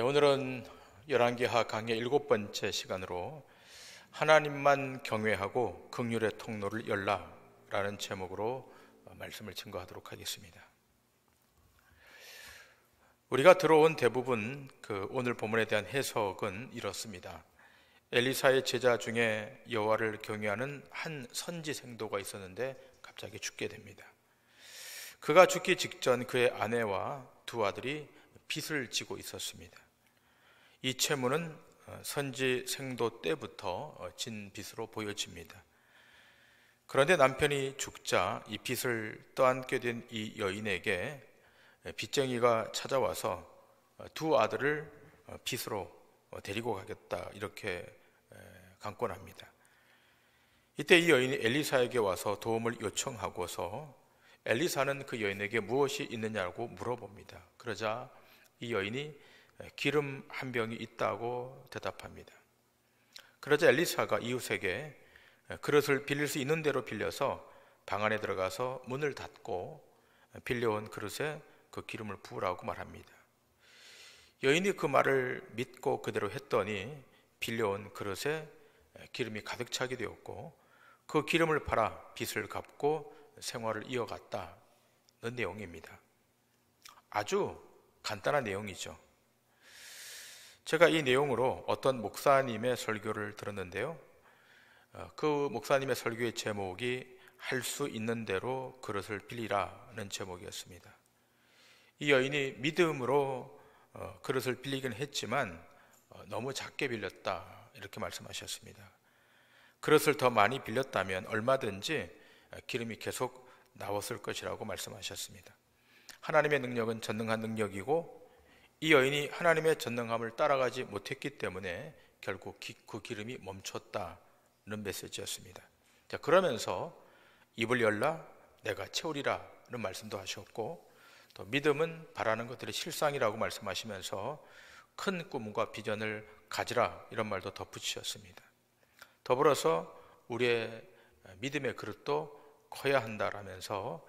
오늘은 열왕기하 강의 7번째 시간으로 하나님만 경외하고 긍휼의 통로를 열라라는 제목으로 말씀을 증거하도록 하겠습니다. 우리가 들어온 대부분 오늘 본문에 대한 해석은 이렇습니다. 엘리사의 제자 중에 여호와를 경외하는 한 선지 생도가 있었는데 갑자기 죽게 됩니다. 그가 죽기 직전 그의 아내와 두 아들이 빚을 지고 있었습니다. 이 채무는 선지 생도 때부터 진 빚으로 보여집니다. 그런데 남편이 죽자 이 빚을 떠안게 된 이 여인에게 빚쟁이가 찾아와서 두 아들을 빚으로 데리고 가겠다 이렇게 강권합니다. 이때 이 여인이 엘리사에게 와서 도움을 요청하고서 엘리사는 그 여인에게 무엇이 있느냐고 물어봅니다. 그러자 이 여인이 기름 한 병이 있다고 대답합니다. 그러자 엘리사가 이웃에게 그릇을 빌릴 수 있는 대로 빌려서 방 안에 들어가서 문을 닫고 빌려온 그릇에 그 기름을 부으라고 말합니다. 여인이 그 말을 믿고 그대로 했더니 빌려온 그릇에 기름이 가득 차게 되었고 그 기름을 팔아 빚을 갚고 생활을 이어갔다는 내용입니다. 아주 간단한 내용이죠. 제가 이 내용으로 어떤 목사님의 설교를 들었는데요. 그 목사님의 설교의 제목이 할 수 있는 대로 그릇을 빌리라는 제목이었습니다. 이 여인이 믿음으로 그릇을 빌리긴 했지만 너무 작게 빌렸다 이렇게 말씀하셨습니다. 그릇을 더 많이 빌렸다면 얼마든지 기름이 계속 나왔을 것이라고 말씀하셨습니다. 하나님의 능력은 전능한 능력이고 이 여인이 하나님의 전능함을 따라가지 못했기 때문에 결국 그 기름이 멈췄다는 메시지였습니다. 자, 그러면서 입을 열라 내가 채우리라는 말씀도 하셨고 또 믿음은 바라는 것들의 실상이라고 말씀하시면서 큰 꿈과 비전을 가지라 이런 말도 덧붙이셨습니다. 더불어서 우리의 믿음의 그릇도 커야 한다라면서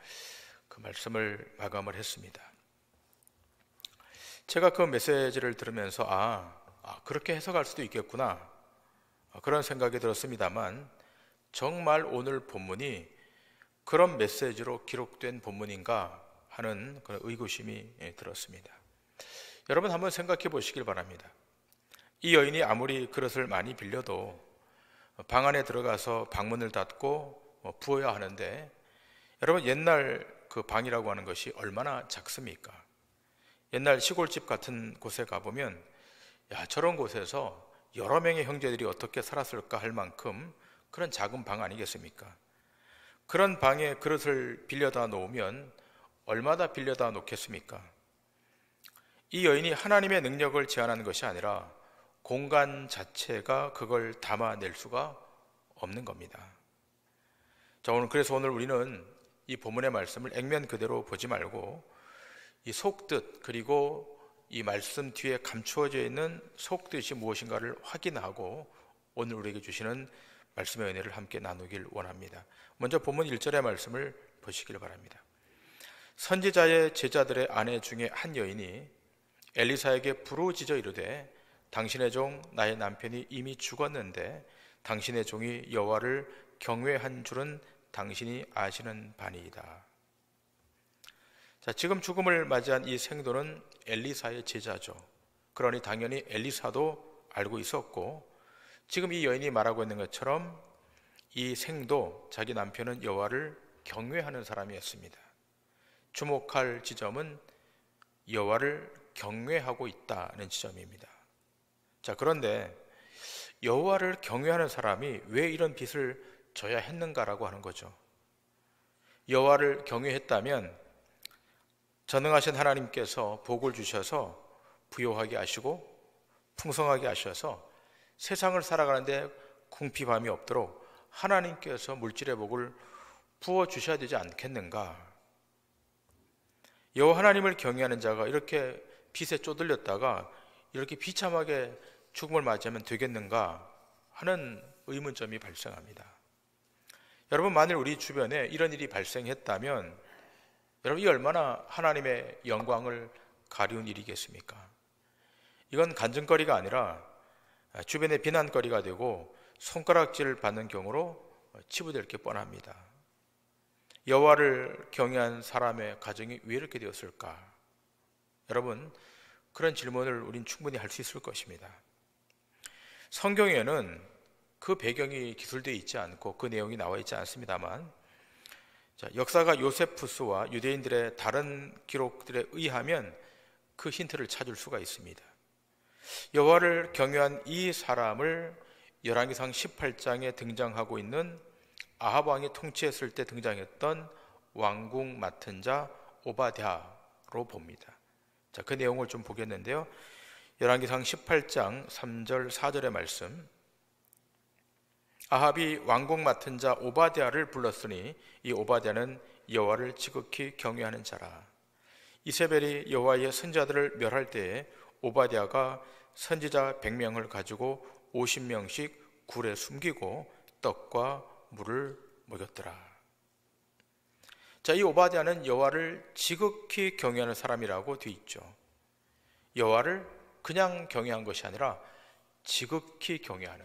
그 말씀을 마감을 했습니다. 제가 그 메시지를 들으면서 그렇게 해석할 수도 있겠구나 그런 생각이 들었습니다만 정말 오늘 본문이 그런 메시지로 기록된 본문인가 하는 그런 의구심이 들었습니다. 여러분 한번 생각해 보시길 바랍니다. 이 여인이 아무리 그릇을 많이 빌려도 방 안에 들어가서 방문을 닫고 부어야 하는데 여러분 옛날 그 방이라고 하는 것이 얼마나 작습니까? 옛날 시골집 같은 곳에 가보면 저런 곳에서 여러 명의 형제들이 어떻게 살았을까 할 만큼 그런 작은 방 아니겠습니까? 그런 방에 그릇을 빌려다 놓으면 얼마나 빌려다 놓겠습니까? 이 여인이 하나님의 능력을 제한하는 것이 아니라 공간 자체가 그걸 담아낼 수가 없는 겁니다. 그래서 오늘 우리는 이 본문의 말씀을 액면 그대로 보지 말고 이 속뜻 그리고 이 말씀 뒤에 감추어져 있는 속뜻이 무엇인가를 확인하고 오늘 우리에게 주시는 말씀의 은혜를 함께 나누길 원합니다. 먼저 본문 1절의 말씀을 보시길 바랍니다. 선지자의 제자들의 아내 중에 한 여인이 엘리사에게 부르짖어 이르되 당신의 종 나의 남편이 이미 죽었는데 당신의 종이 여호와를 경외한 줄은 당신이 아시는 바니이다. 자, 지금 죽음을 맞이한 이 생도는 엘리사의 제자죠. 그러니 당연히 엘리사도 알고 있었고 지금 이 여인이 말하고 있는 것처럼 이 생도 자기 남편은 여호와를 경외하는 사람이었습니다. 주목할 지점은 여호와를 경외하고 있다는 지점입니다. 자, 그런데 여호와를 경외하는 사람이 왜 이런 빚을 져야 했는가라고 하는 거죠. 여호와를 경외했다면 전능하신 하나님께서 복을 주셔서 부요하게 하시고 풍성하게 하셔서 세상을 살아가는데 궁핍함이 없도록 하나님께서 물질의 복을 부어주셔야 되지 않겠는가? 여호와 하나님을 경외하는 자가 이렇게 빚에 쪼들렸다가 이렇게 비참하게 죽음을 맞이하면 되겠는가 하는 의문점이 발생합니다. 여러분 만일 우리 주변에 이런 일이 발생했다면 여러분 이 얼마나 하나님의 영광을 가리운 일이겠습니까? 이건 간증거리가 아니라 주변의 비난거리가 되고 손가락질을 받는 경우로 치부될 게 뻔합니다. 여호와를 경외한 사람의 가정이 왜 이렇게 되었을까? 여러분, 그런 질문을 우린 충분히 할 수 있을 것입니다. 성경에는 그 배경이 기술되어 있지 않고 그 내용이 나와 있지 않습니다만, 역사가 요세푸스와 유대인들의 다른 기록들에 의하면 그 힌트를 찾을 수가 있습니다. 여호와를 경외한 이 사람을 열왕기상 18장에 등장하고 있는 아합 왕이 통치했을 때 등장했던 왕궁 맡은 자 오바댜로 봅니다. 자, 그 내용을 좀 보겠는데요. 열왕기상 18장 3절 4절의 말씀. 아합이 왕궁 맡은 자 오바댜를 불렀으니 이 오바댜는 여호와를 지극히 경외하는 자라. 이세벨이 여호와의 선지자들을 멸할 때에 오바댜가 선지자 100명을 가지고 50명씩 굴에 숨기고 떡과 물을 먹였더라. 자, 이 오바댜는 여호와를 지극히 경외하는 사람이라고 되어 있죠. 여호와를 그냥 경외한 것이 아니라 지극히 경외하는,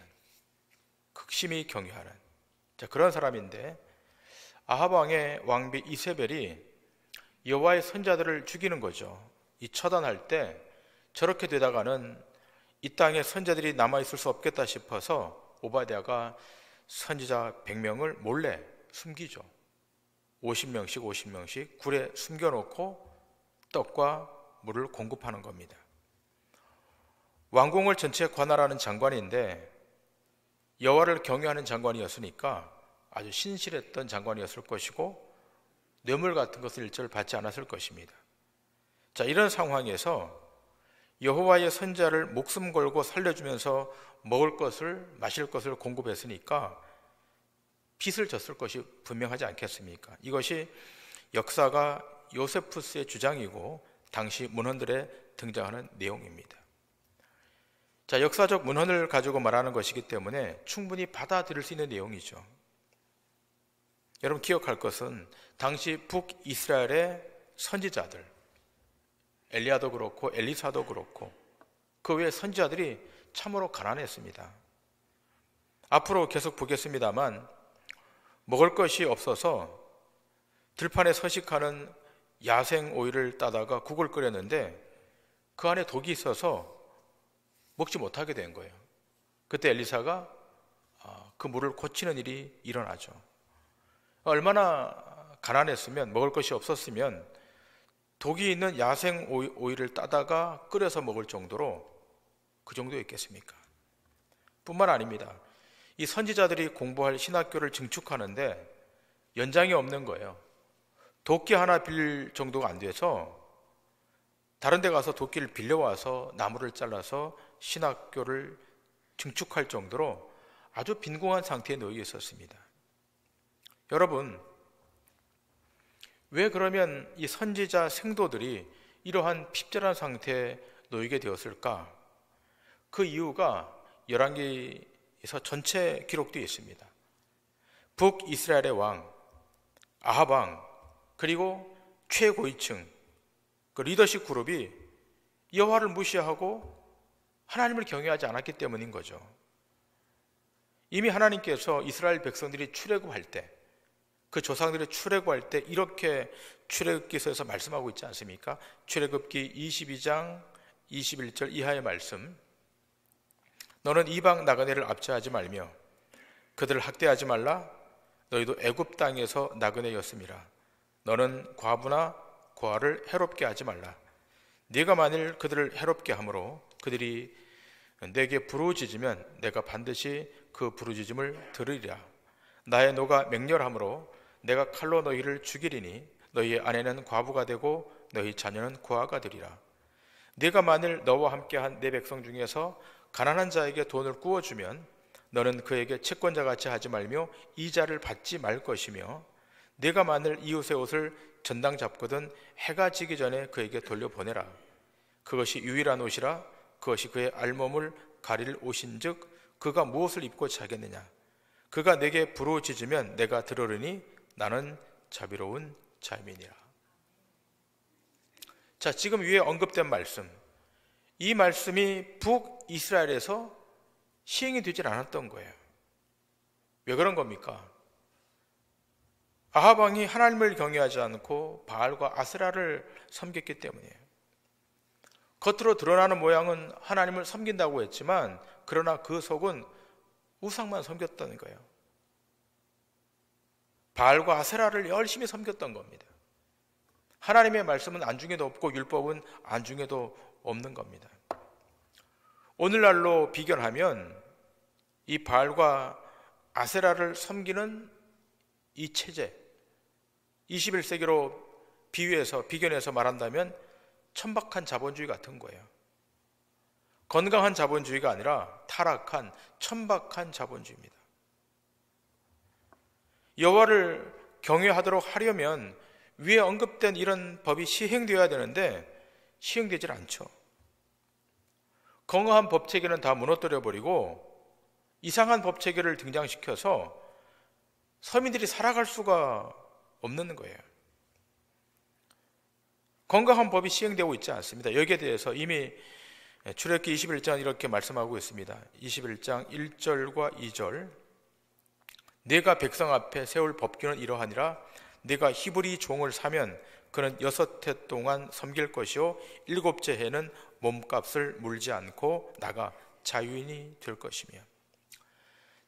극심히 경외하는, 자, 그런 사람인데, 아합 왕의 왕비 이세벨이 여호와의 선지자들을 죽이는 거죠. 이 처단할 때 저렇게 되다가는 이 땅에 선지자들이 남아있을 수 없겠다 싶어서 오바댜가 선지자 100명을 몰래 숨기죠. 50명씩 굴에 숨겨놓고 떡과 물을 공급하는 겁니다. 왕궁을 전체 관할하는 장관인데 여호와를 경외하는 장관이었으니까 아주 신실했던 장관이었을 것이고 뇌물 같은 것을 일절 받지 않았을 것입니다. 자, 이런 상황에서 여호와의 선지자를 목숨 걸고 살려주면서 먹을 것을, 마실 것을 공급했으니까 빚을 졌을 것이 분명하지 않겠습니까? 이것이 역사가 요세푸스의 주장이고 당시 문헌들에 등장하는 내용입니다. 자, 역사적 문헌을 가지고 말하는 것이기 때문에 충분히 받아들일 수 있는 내용이죠. 여러분, 기억할 것은 당시 북이스라엘의 선지자들, 엘리야도 그렇고 엘리사도 그렇고 그 외의 선지자들이 참으로 가난했습니다. 앞으로 계속 보겠습니다만 먹을 것이 없어서 들판에 서식하는 야생 오이를 따다가 국을 끓였는데 그 안에 독이 있어서 먹지 못하게 된 거예요. 그때 엘리사가 그 물을 고치는 일이 일어나죠. 얼마나 가난했으면, 먹을 것이 없었으면 독이 있는 야생 오이를 따다가 끓여서 먹을 정도로 그 정도였겠습니까? 뿐만 아닙니다. 이 선지자들이 공부할 신학교를 증축하는데 연장이 없는 거예요. 도끼 하나 빌릴 정도가 안 돼서 다른 데 가서 도끼를 빌려와서 나무를 잘라서 신학교를 증축할 정도로 아주 빈곤한 상태에 놓여 있었습니다. 여러분, 왜 그러면 이 선지자 생도들이 이러한 핍절한 상태에 놓이게 되었을까? 그 이유가 열왕기에서 전체 기록되어 있습니다. 북이스라엘의 왕, 아합 왕, 그리고 최고위층, 그 리더십 그룹이 여호와를 무시하고 하나님을 경외하지 않았기 때문인 거죠. 이미 하나님께서 이스라엘 백성들이 출애굽할 때, 그 조상들이 출애굽할 때 이렇게 출애굽기서에서 말씀하고 있지 않습니까? 출애굽기 22장 21절 이하의 말씀. 너는 이방 나그네를 압제하지 말며 그들을 학대하지 말라. 너희도 애굽 땅에서 나그네였음이라. 너는 과부나 고아를 해롭게 하지 말라. 네가 만일 그들을 해롭게 함으로 그들이 내게 부르짖으면 내가 반드시 그 부르짖음을 들으리라. 나의 노가 맹렬함으로 내가 칼로 너희를 죽이리니 너희의 아내는 과부가 되고 너희 자녀는 고아가 되리라. 네가 만일 너와 함께한 내 백성 중에서 가난한 자에게 돈을 구워주면 너는 그에게 채권자같이 하지 말며 이자를 받지 말 것이며 네가 만일 이웃의 옷을 전당 잡거든 해가 지기 전에 그에게 돌려보내라. 그것이 유일한 옷이라. 그것이 그의 알몸을 가릴 옷인즉 그가 무엇을 입고 자겠느냐. 그가 내게 부르짖으면 내가 들으리니 나는 자비로운 자임이니라. 자, 지금 위에 언급된 말씀, 이 말씀이 북이스라엘에서 시행이 되질 않았던 거예요. 왜 그런 겁니까? 아합 왕이 하나님을 경외하지 않고 바알과 아세라를 섬겼기 때문이에요. 겉으로 드러나는 모양은 하나님을 섬긴다고 했지만 그러나 그 속은 우상만 섬겼던 거예요. 바알과 아세라를 열심히 섬겼던 겁니다. 하나님의 말씀은 안중에도 없고 율법은 안중에도 없는 겁니다. 오늘날로 비교하면 이 바알과 아세라를 섬기는 이 체제, 21세기로 비견해서 말한다면 천박한 자본주의 같은 거예요. 건강한 자본주의가 아니라 타락한 천박한 자본주의입니다. 여호와를 경외하도록 하려면 위에 언급된 이런 법이 시행되어야 되는데 시행되질 않죠. 건강한 법체계는 다 무너뜨려 버리고 이상한 법체계를 등장시켜서 서민들이 살아갈 수가 없는 거예요. 건강한 법이 시행되고 있지 않습니다. 여기에 대해서 이미 출애굽기 21장 이렇게 말씀하고 있습니다. 21장 1절과 2절. 내가 백성 앞에 세울 법규는 이러하니라. 내가 히브리 종을 사면 그는 6해 동안 섬길 것이요 7째 해는 몸값을 물지 않고 나가 자유인이 될 것이며.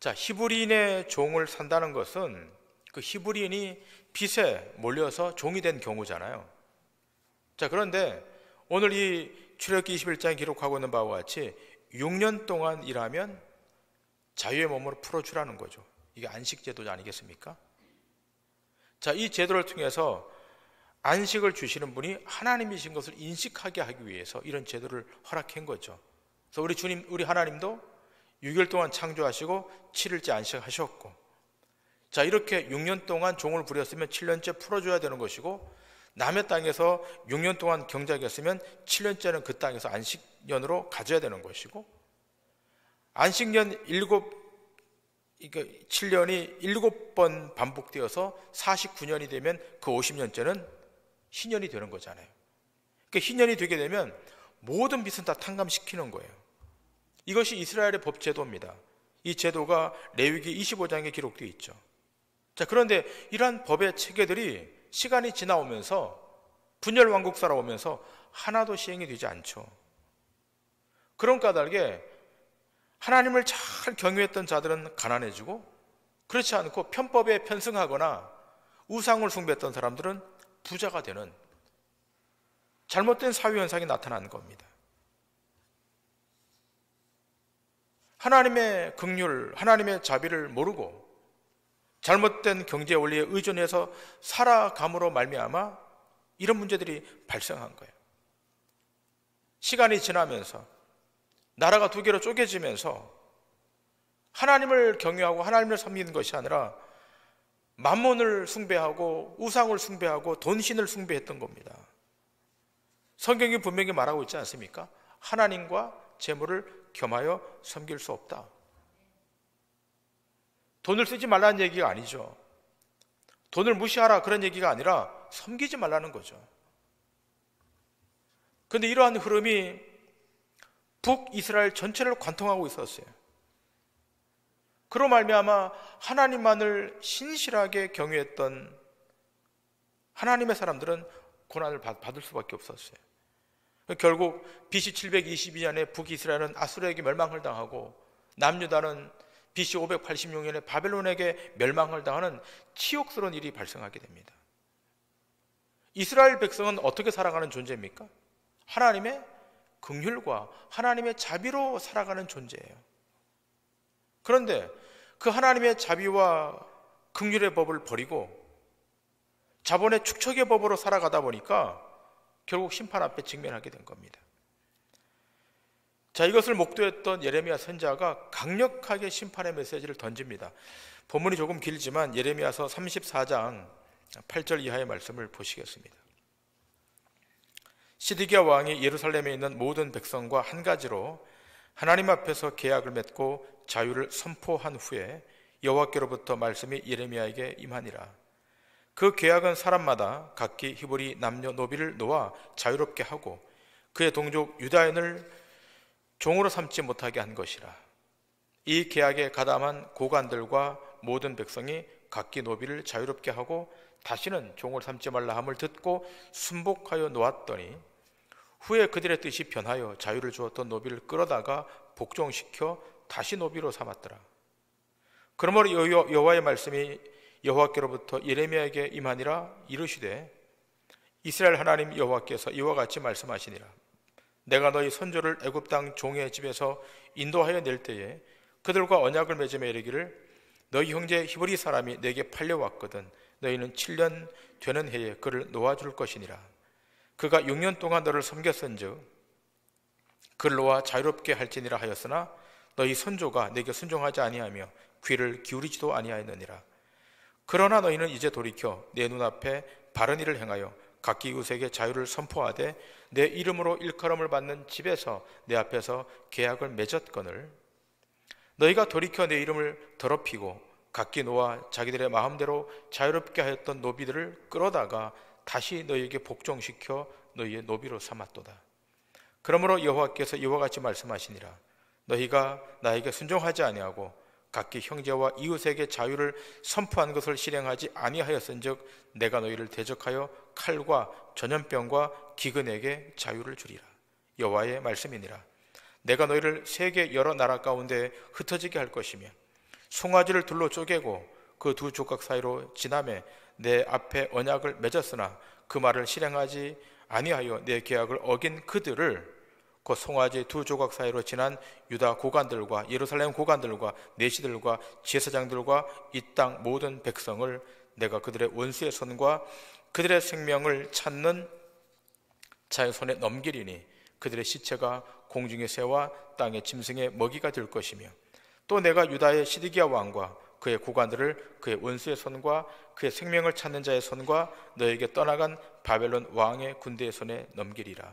자, 히브리인의 종을 산다는 것은 그 히브리인이 빚에 몰려서 종이 된 경우잖아요. 자, 그런데 오늘 이 출애굽기 21장에 기록하고 있는 바와 같이 6년 동안 일하면 자유의 몸으로 풀어주라는 거죠. 이게 안식제도 아니겠습니까? 자, 이 제도를 통해서 안식을 주시는 분이 하나님이신 것을 인식하게 하기 위해서 이런 제도를 허락한 거죠. 그래서 우리 주님, 우리 하나님도 6일 동안 창조하시고 7일째 안식하셨고, 자, 이렇게 6년 동안 종을 부렸으면 7년째 풀어줘야 되는 것이고, 남의 땅에서 6년 동안 경작했으면 7년째는 그 땅에서 안식년으로 가져야 되는 것이고, 안식년 7년이 7번 반복되어서 49년이 되면 그 50년째는 희년이 되는 거잖아요. 그러니까 희년이 되게 되면 모든 빚은 다 탕감시키는 거예요. 이것이 이스라엘의 법제도입니다. 이 제도가 레위기 25장에 기록되어 있죠. 자, 그런데 이러한 법의 체계들이 시간이 지나오면서 분열 왕국 살아오면서 하나도 시행이 되지 않죠. 그런 까닭에 하나님을 잘 경외했던 자들은 가난해지고, 그렇지 않고 편법에 편승하거나 우상을 숭배했던 사람들은 부자가 되는 잘못된 사회현상이 나타나는 겁니다. 하나님의 긍휼, 하나님의 자비를 모르고 잘못된 경제 원리에 의존해서 살아감으로 말미암아 이런 문제들이 발생한 거예요. 시간이 지나면서 나라가 두 개로 쪼개지면서 하나님을 경외하고 하나님을 섬기는 것이 아니라 만몬을 숭배하고 우상을 숭배하고 돈신을 숭배했던 겁니다. 성경이 분명히 말하고 있지 않습니까? 하나님과 재물을 겸하여 섬길 수 없다. 돈을 쓰지 말라는 얘기가 아니죠. 돈을 무시하라 그런 얘기가 아니라 섬기지 말라는 거죠. 그런데 이러한 흐름이 북이스라엘 전체를 관통하고 있었어요. 그로 말미암아 하나님만을 신실하게 경외했던 하나님의 사람들은 고난을 받을 수밖에 없었어요. 결국 BC 722년에 북이스라엘은 아수르에게 멸망을 당하고 남유다는 BC 586년에 바벨론에게 멸망을 당하는 치욕스러운 일이 발생하게 됩니다. 이스라엘 백성은 어떻게 살아가는 존재입니까? 하나님의 긍휼과 하나님의 자비로 살아가는 존재예요. 그런데 그 하나님의 자비와 긍휼의 법을 버리고 자본의 축척의 법으로 살아가다 보니까 결국 심판 앞에 직면하게 된 겁니다. 자, 이것을 목도했던 예레미야 선지자가 강력하게 심판의 메시지를 던집니다. 본문이 조금 길지만 예레미야서 34장 8절 이하의 말씀을 보시겠습니다. 시드기야 왕이 예루살렘에 있는 모든 백성과 한 가지로 하나님 앞에서 계약을 맺고 자유를 선포한 후에 여호와께로부터 말씀이 예레미야에게 임하니라. 그 계약은 사람마다 각기 히브리 남녀노비를 놓아 자유롭게 하고 그의 동족 유다인을 종으로 삼지 못하게 한 것이라. 이 계약에 가담한 고관들과 모든 백성이 각기 노비를 자유롭게 하고 다시는 종을 삼지 말라 함을 듣고 순복하여 놓았더니 후에 그들의 뜻이 변하여 자유를 주었던 노비를 끌어다가 복종시켜 다시 노비로 삼았더라. 그러므로 여호와의 말씀이 여호와께로부터 예레미야에게 임하니라. 이르시되 이스라엘 하나님 여호와께서 이와 같이 말씀하시니라. 내가 너희 선조를 애굽 땅 종의 집에서 인도하여 낼 때에 그들과 언약을 맺으며 이르기를 너희 형제 히브리 사람이 내게 팔려왔거든 너희는 7년 되는 해에 그를 놓아줄 것이니라. 그가 6년 동안 너를 섬겼은즉 그를 놓아 자유롭게 할지니라 하였으나 너희 선조가 내게 순종하지 아니하며 귀를 기울이지도 아니하였느니라. 그러나 너희는 이제 돌이켜 내 눈앞에 바른 일을 행하여 각기 이웃에게 자유를 선포하되 내 이름으로 일컬음을 받는 집에서 내 앞에서 계약을 맺었거늘 너희가 돌이켜 내 이름을 더럽히고 각기 놓아 자기들의 마음대로 자유롭게 하였던 노비들을 끌어다가 다시 너희에게 복종시켜 너희의 노비로 삼았도다. 그러므로 여호와께서 이와 같이 말씀하시니라. 너희가 나에게 순종하지 아니하고 각기 형제와 이웃에게 자유를 선포한 것을 실행하지 아니하였은즉 내가 너희를 대적하여 칼과 전염병과 기근에게 자유를 주리라. 여호와의 말씀이니라. 내가 너희를 세계 여러 나라 가운데 흩어지게 할 것이며 송아지를 둘로 쪼개고 그 두 조각 사이로 지나매 내 앞에 언약을 맺었으나 그 말을 실행하지 아니하여 내 계약을 어긴 그들을 곧 송아지 두 조각 사이로 지난 유다 고관들과 예루살렘 고관들과 내시들과 제사장들과 이 땅 모든 백성을 내가 그들의 원수의 손과 그들의 생명을 찾는 자의 손에 넘기리니 그들의 시체가 공중의 새와 땅의 짐승의 먹이가 될 것이며 또 내가 유다의 시드기야 왕과 그의 고관들을 그의 원수의 손과 그의 생명을 찾는 자의 손과 너에게 떠나간 바벨론 왕의 군대의 손에 넘기리라.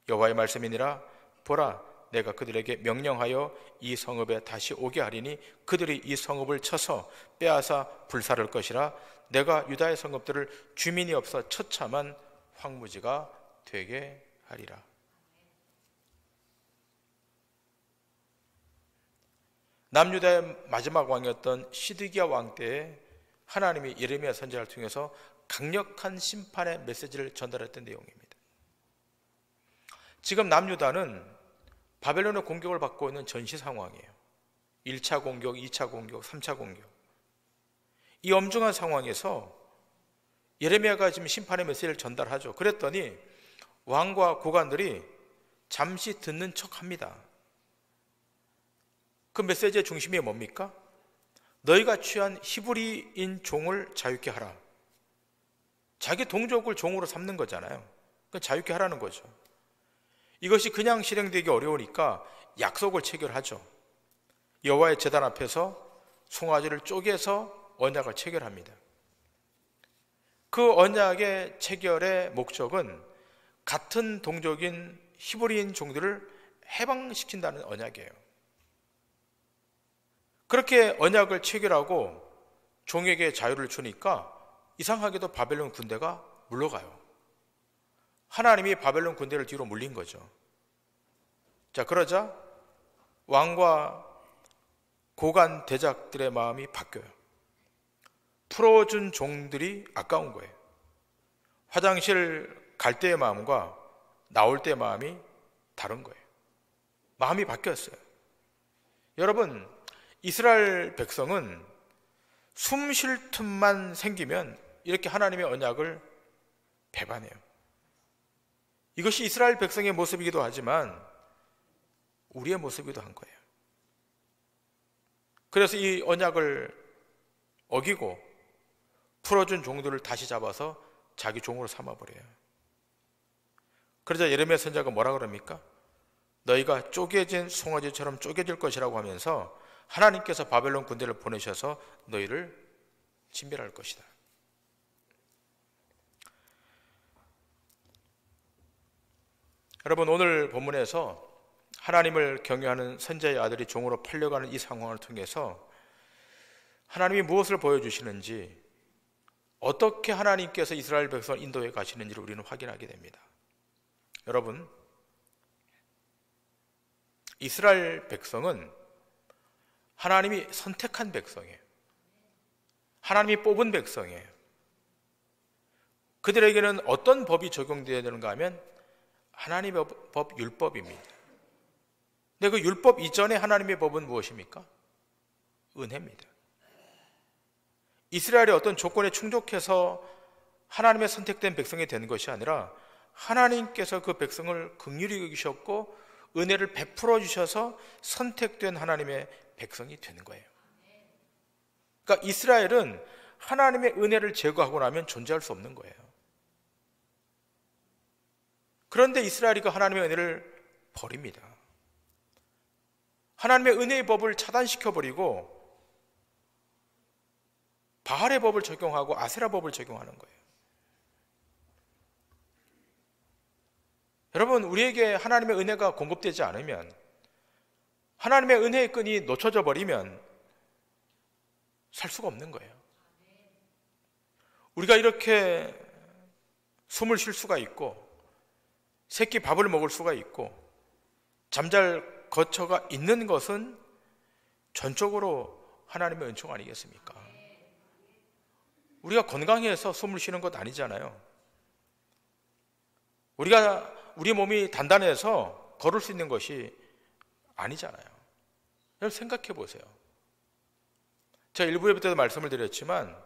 여호와의 말씀이니라. 보라, 내가 그들에게 명령하여 이 성읍에 다시 오게 하리니 그들이 이 성읍을 쳐서 빼앗아 불사를 것이라. 내가 유다의 성읍들을 주민이 없어 처참한 황무지가 되게 하리라. 남유다의 마지막 왕이었던 시드기야 왕 때에 하나님이 예레미야 선지자를 통해서 강력한 심판의 메시지를 전달했던 내용입니다. 지금 남유다는 바벨론의 공격을 받고 있는 전시 상황이에요. 1차 공격, 2차 공격, 3차 공격. 이 엄중한 상황에서 예레미야가 지금 심판의 메시지를 전달하죠. 그랬더니 왕과 고관들이 잠시 듣는 척합니다. 그 메시지의 중심이 뭡니까? 너희가 취한 히브리인 종을 자유케 하라. 자기 동족을 종으로 삼는 거잖아요. 자유케 하라는 거죠. 이것이 그냥 실행되기 어려우니까 약속을 체결하죠. 여호와의 제단 앞에서 송아지를 쪼개서 언약을 체결합니다. 그 언약의 체결의 목적은 같은 동족인 히브리인 종들을 해방시킨다는 언약이에요. 그렇게 언약을 체결하고 종에게 자유를 주니까 이상하게도 바벨론 군대가 물러가요. 하나님이 바벨론 군대를 뒤로 물린 거죠. 자, 그러자 왕과 고관 대작들의 마음이 바뀌어요. 풀어준 종들이 아까운 거예요. 화장실 갈 때의 마음과 나올 때의 마음이 다른 거예요. 마음이 바뀌었어요. 여러분, 이스라엘 백성은 숨 쉴 틈만 생기면 이렇게 하나님의 언약을 배반해요. 이것이 이스라엘 백성의 모습이기도 하지만 우리의 모습이기도 한 거예요. 그래서 이 언약을 어기고 풀어준 종들을 다시 잡아서 자기 종으로 삼아버려요. 그러자 예레미야 선지자가 뭐라 그럽니까? 너희가 쪼개진 송아지처럼 쪼개질 것이라고 하면서 하나님께서 바벨론 군대를 보내셔서 너희를 진멸할 것이다. 여러분, 오늘 본문에서 하나님을 경외하는 선지자의 아들이 종으로 팔려가는 이 상황을 통해서 하나님이 무엇을 보여주시는지, 어떻게 하나님께서 이스라엘 백성을 인도해 가시는지를 우리는 확인하게 됩니다. 여러분, 이스라엘 백성은 하나님이 선택한 백성이에요. 하나님이 뽑은 백성이에요. 그들에게는 어떤 법이 적용되어야 되는가 하면 하나님의 법, 율법입니다. 근데 그 율법 이전에 하나님의 법은 무엇입니까? 은혜입니다. 이스라엘이 어떤 조건에 충족해서 하나님의 선택된 백성이 된 것이 아니라 하나님께서 그 백성을 긍휼히 여기셨고 은혜를 베풀어 주셔서 선택된 하나님의 백성이 되는 거예요. 그러니까 이스라엘은 하나님의 은혜를 제거하고 나면 존재할 수 없는 거예요. 그런데 이스라엘이 그 하나님의 은혜를 버립니다. 하나님의 은혜의 법을 차단시켜버리고 바알의 법을 적용하고 아세라 법을 적용하는 거예요. 여러분, 우리에게 하나님의 은혜가 공급되지 않으면, 하나님의 은혜의 끈이 놓쳐져 버리면 살 수가 없는 거예요. 우리가 이렇게 숨을 쉴 수가 있고 새끼 밥을 먹을 수가 있고 잠잘 거처가 있는 것은 전적으로 하나님의 은총 아니겠습니까? 우리가 건강해서 숨을 쉬는 것 아니잖아요. 우리 몸이 단단해서 걸을 수 있는 것이 아니잖아요. 여러분 생각해 보세요. 제가 일부 예배 때도 말씀을 드렸지만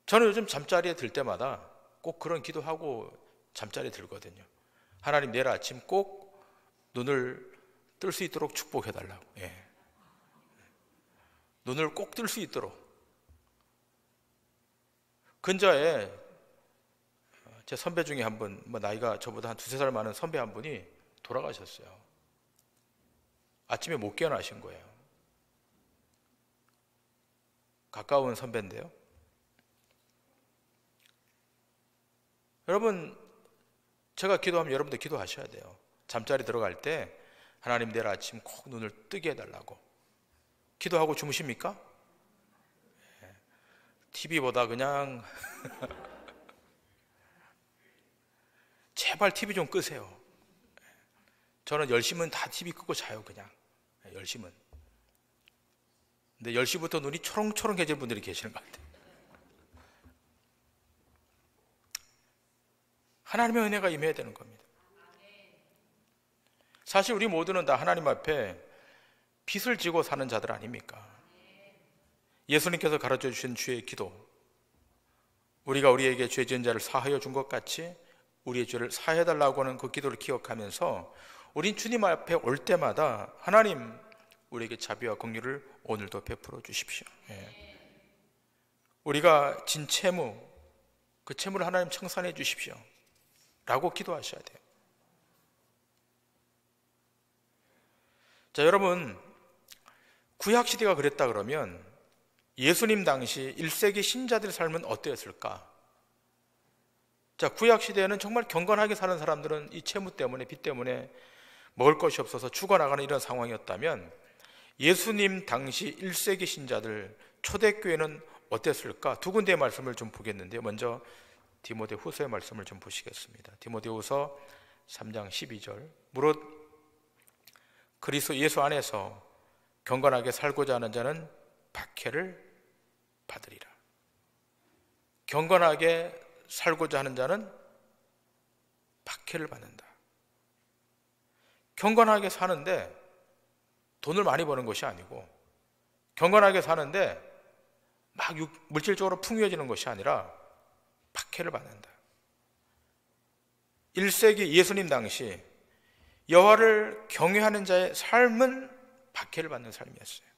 저는 요즘 잠자리에 들 때마다 꼭 그런 기도하고 잠자리에 들거든요. 하나님, 내일 아침 꼭 눈을 뜰 수 있도록 축복해 달라고. 예. 눈을 꼭 뜰 수 있도록. 근자에 제 선배 중에 한 분, 나이가 저보다 한 두세 살 많은 선배 한 분이 돌아가셨어요. 아침에 못 깨어나신 거예요. 가까운 선배인데요. 여러분, 제가 기도하면 여러분도 기도하셔야 돼요. 잠자리 들어갈 때 하나님, 내일 아침 꼭 눈을 뜨게 해달라고. 기도하고 주무십니까? TV보다 그냥 제발 TV 좀 끄세요. 저는 10시면 다 TV 끄고 자요. 그냥 10시면. 근데 10시부터 눈이 초롱초롱해질 분들이 계시는 것 같아요. 하나님의 은혜가 임해야 되는 겁니다. 사실 우리 모두는 다 하나님 앞에 빚을 지고 사는 자들 아닙니까? 예수님께서 가르쳐 주신 주의 기도, 우리가 우리에게 죄 지은 자를 사하여 준 것 같이 우리의 죄를 사해 달라고 하는 그 기도를 기억하면서 우린 주님 앞에 올 때마다 하나님, 우리에게 자비와 긍휼을 오늘도 베풀어 주십시오. 우리가 진 채무, 그 채무를 하나님 청산해 주십시오 라고 기도하셔야 돼요. 자, 여러분, 구약시대가 그랬다 그러면 예수님 당시 1세기 신자들의 삶은 어땠을까? 자, 구약시대에는 정말 경건하게 사는 사람들은 이 채무 때문에, 빚 때문에 먹을 것이 없어서 죽어나가는 이런 상황이었다면 예수님 당시 1세기 신자들, 초대교회는 어땠을까? 두 군데의 말씀을 좀 보겠는데요. 먼저 디모데후서의 말씀을 좀 보시겠습니다. 디모데후서 3장 12절. 무릇 그리스도 예수 안에서 경건하게 살고자 하는 자는 박해를 받으리라. 경건하게 살고자 하는 자는 박해를 받는다. 경건하게 사는데 돈을 많이 버는 것이 아니고, 경건하게 사는데 막 물질적으로 풍요해지는 것이 아니라 박해를 받는다. 1세기 예수님 당시 여호와를 경외하는 자의 삶은 박해를 받는 삶이었어요.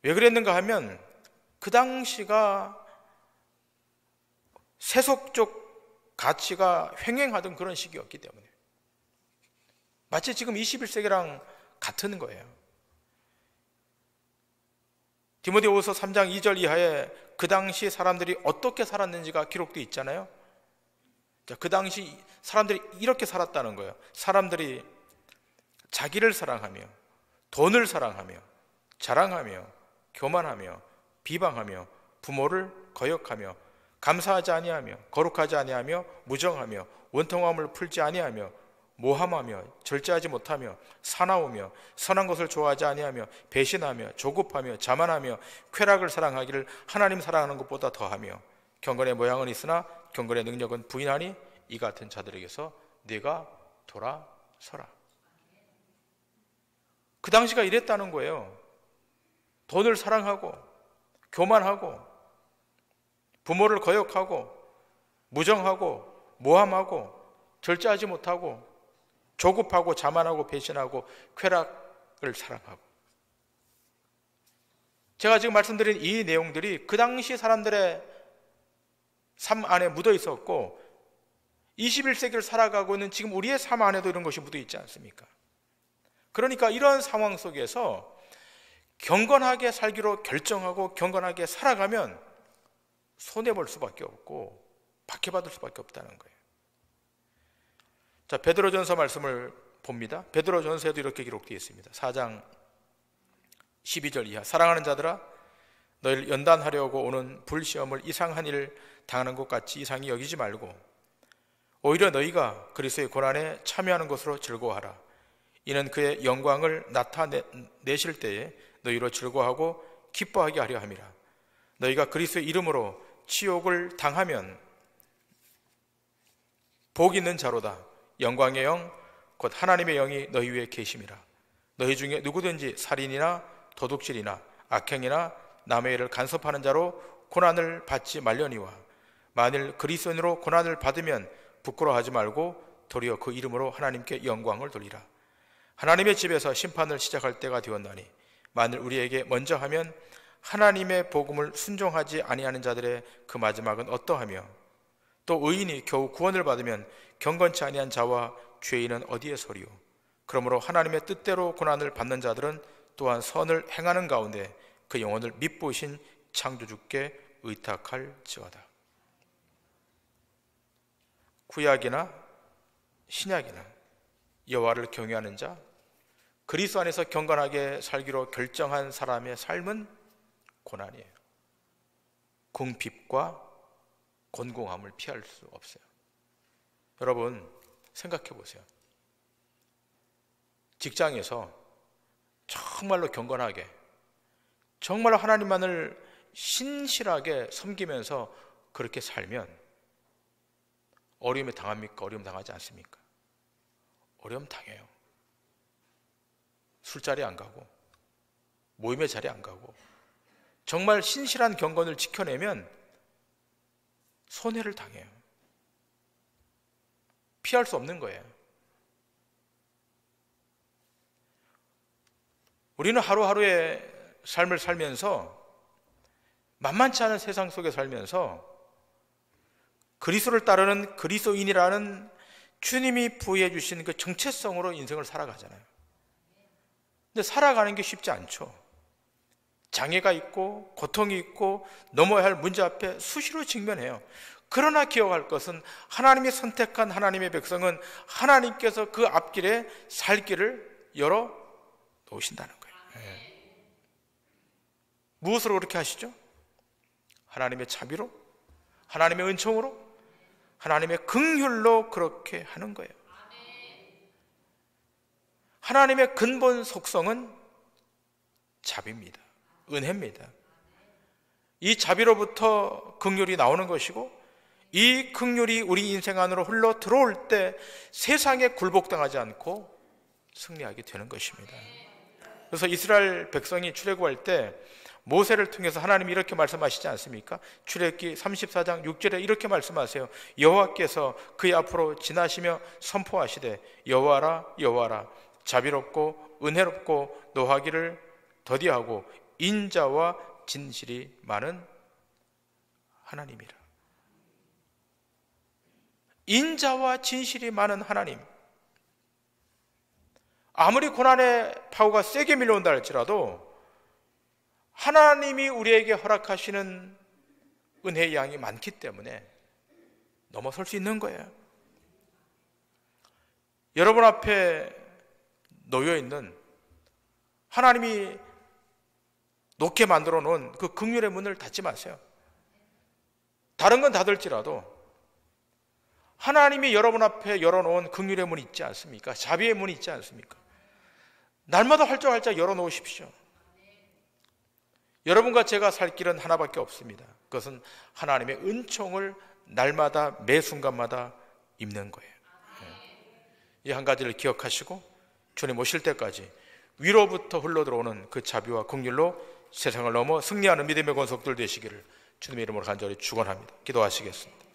왜 그랬는가 하면 그 당시가 세속적 가치가 횡행하던 그런 시기였기 때문에, 마치 지금 21세기랑 같은 거예요. 디모데후서 3장 2절 이하에 그 당시 사람들이 어떻게 살았는지가 기록되어 있잖아요. 자, 그 당시 사람들이 이렇게 살았다는 거예요. 사람들이 자기를 사랑하며 돈을 사랑하며 자랑하며 교만하며 비방하며 부모를 거역하며 감사하지 아니하며 거룩하지 아니하며 무정하며 원통함을 풀지 아니하며 모함하며 절제하지 못하며 사나우며 선한 것을 좋아하지 아니하며 배신하며 조급하며 자만하며 쾌락을 사랑하기를 하나님 사랑하는 것보다 더하며 경건의 모양은 있으나 경건의 능력은 부인하니 이 같은 자들에게서 네가 돌아서라. 그 당시가 이랬다는 거예요. 돈을 사랑하고 교만하고 부모를 거역하고 무정하고 모함하고 절제하지 못하고 조급하고 자만하고 배신하고 쾌락을 사랑하고. 제가 지금 말씀드린 이 내용들이 그 당시 사람들의 삶 안에 묻어 있었고 21세기를 살아가고 있는 지금 우리의 삶 안에도 이런 것이 묻어 있지 않습니까? 그러니까 이런 상황 속에서 경건하게 살기로 결정하고 경건하게 살아가면 손해볼 수밖에 없고 박해받을 수밖에 없다는 거예요. 자, 베드로전서 말씀을 봅니다. 베드로전서에도 이렇게 기록되어 있습니다. 4장 12절 이하. 사랑하는 자들아, 너희를 연단하려고 오는 불시험을 이상한 일을 당하는 것 같이 이상히 여기지 말고 오히려 너희가 그리스도의 고난에 참여하는 것으로 즐거워하라. 이는 그의 영광을 나타내실 때에 너희로 즐거워하고 기뻐하게 하려 함이라. 너희가 그리스도의 이름으로 치욕을 당하면 복 있는 자로다. 영광의 영 곧 하나님의 영이 너희 위에 계심이라. 너희 중에 누구든지 살인이나 도둑질이나 악행이나 남의 일을 간섭하는 자로 고난을 받지 말려니와 만일 그리스도인으로 고난을 받으면 부끄러워하지 말고 도리어 그 이름으로 하나님께 영광을 돌리라. 하나님의 집에서 심판을 시작할 때가 되었나니 만일 우리에게 먼저 하면 하나님의 복음을 순종하지 아니하는 자들의 그 마지막은 어떠하며 또 의인이 겨우 구원을 받으면 경건치 아니한 자와 죄인은 어디에 서리요. 그러므로 하나님의 뜻대로 고난을 받는 자들은 또한 선을 행하는 가운데 그 영혼을 미쁘신 창조주께 의탁할지어다. 구약이나 신약이나 여호와를 경외하는 자, 그리스도 안에서 경건하게 살기로 결정한 사람의 삶은 고난이에요. 궁핍과 곤궁함을 피할 수 없어요. 여러분 생각해 보세요. 직장에서 정말로 경건하게, 정말로 하나님만을 신실하게 섬기면서 그렇게 살면 어려움에 당합니까? 어려움 당하지 않습니까? 어려움 당해요. 술자리 안 가고 모임의 자리 안 가고 정말 신실한 경건을 지켜내면 손해를 당해요. 피할 수 없는 거예요. 우리는 하루하루의 삶을 살면서 만만치 않은 세상 속에 살면서 그리스도를 따르는 그리스도인이라는 주님이 부여해 주신 그 정체성으로 인생을 살아가잖아요. 근데 살아가는 게 쉽지 않죠. 장애가 있고 고통이 있고 넘어야 할 문제 앞에 수시로 직면해요. 그러나 기억할 것은 하나님이 선택한 하나님의 백성은 하나님께서 그 앞길에 살 길을 열어 놓으신다는 거예요. 무엇으로 그렇게 하시죠? 하나님의 자비로, 하나님의 은총으로, 하나님의 긍휼로 그렇게 하는 거예요. 하나님의 근본 속성은 자비입니다. 은혜입니다. 이 자비로부터 긍휼이 나오는 것이고 이 긍휼이 우리 인생 안으로 흘러 들어올 때 세상에 굴복당하지 않고 승리하게 되는 것입니다. 그래서 이스라엘 백성이 출애굽할 때 모세를 통해서 하나님이 이렇게 말씀하시지 않습니까? 출애굽기 34장 6절에 이렇게 말씀하세요. 여호와께서 그의 앞으로 지나시며 선포하시되 여호와라 여호와라 자비롭고 은혜롭고 노하기를 더디하고 인자와 진실이 많은 하나님이라. 인자와 진실이 많은 하나님. 아무리 고난의 파고가 세게 밀려온다 할지라도 하나님이 우리에게 허락하시는 은혜의 양이 많기 때문에 넘어설 수 있는 거예요. 여러분 앞에 놓여 있는 하나님이 높게 만들어 놓은 그 긍휼의 문을 닫지 마세요. 다른 건 닫을지라도 하나님이 여러분 앞에 열어놓은 긍휼의 문이 있지 않습니까? 자비의 문이 있지 않습니까? 날마다 활짝활짝 열어놓으십시오. 여러분과 제가 살 길은 하나밖에 없습니다. 그것은 하나님의 은총을 날마다 매 순간마다 입는 거예요. 이 한 가지를 기억하시고 주님 오실 때까지 위로부터 흘러들어오는 그 자비와 긍휼로 세상을 넘어 승리하는 믿음의 권속들 되시기를 주님의 이름으로 간절히 축원합니다. 기도하시겠습니다.